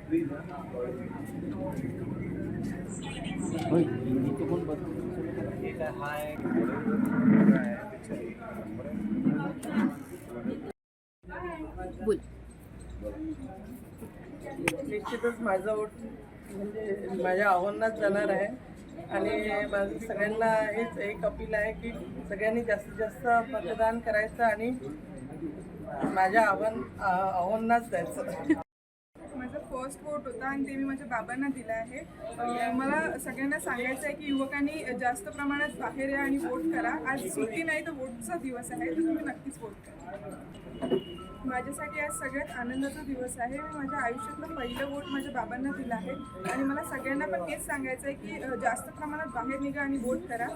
बोल. निश्चितच माझं वोट म्हणजे माझ्या आव्हानात जाणार आहे आणि माझं सगळ्यांना हेच एक अपील आहे की सगळ्यांनी जास्तीत जास्त मतदान करायचं आणि माझ्या आव्हानात जायचं. माझा फर्स्ट वोट होता आणि ते मी माझ्या बाबांना दिला आहे. मला सगळ्यांना सांगायचं आहे की युवकांनी जास्त प्रमाणात बाहेर या आणि वोट करा. आज सुट्टी नाही तर वोटचा दिवस आहे, तर तुम्ही नक्कीच वोट करा. माझ्यासाठी आज सगळ्यात आनंदाचा दिवस आहे. मी माझ्या आयुष्यातलं पहिलं वोट माझ्या बाबांना दिलं आहे आणि मला सगळ्यांना पण हेच सांगायचं आहे की जास्त प्रमाणात बाहेर निघा आणि वोट करा.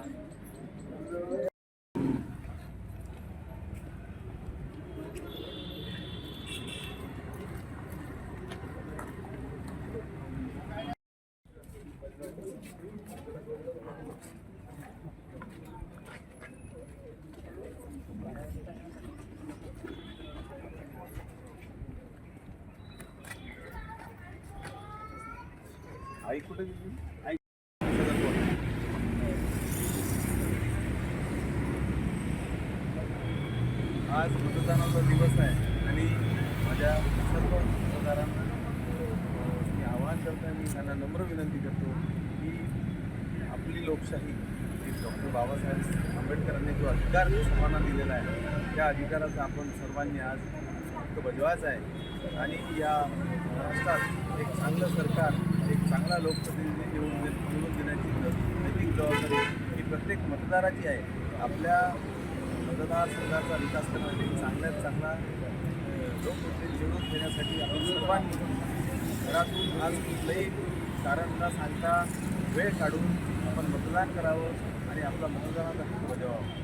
आई कुठे गेली? आई आज मतदानाचा दिवस आहे आणि माझ्या सर्व मतदारांना मी आवाहन करतो आणि त्यांना नम्र विनंती करतो की आपली लोकशाही डॉक्टर बाबासाहेब आंबेडकरांनी जो अधिकार सर्वांना दिलेला आहे त्या अधिकाराचा आपण सर्वांनी आज हक्क बजवायचा आहे आणि या महाराष्ट्रात एक चांगलं सरकार, एक चांगला लोकप्रतिनिधी निवडून देण्याची नैतिक जबाबदारी ही प्रत्येक मतदाराची आहे. आपल्या मतदारसंघाचा विकास करण्यासाठी चांगल्यात चांगला लोकप्रतिनिधी निवडून देण्यासाठी आपण सर्वांनी घरातून आज कुठलंही कारण न सांगता वेळ काढून आपण मतदान करावं आणि आपला मतदानाचा हक्क बजावावा.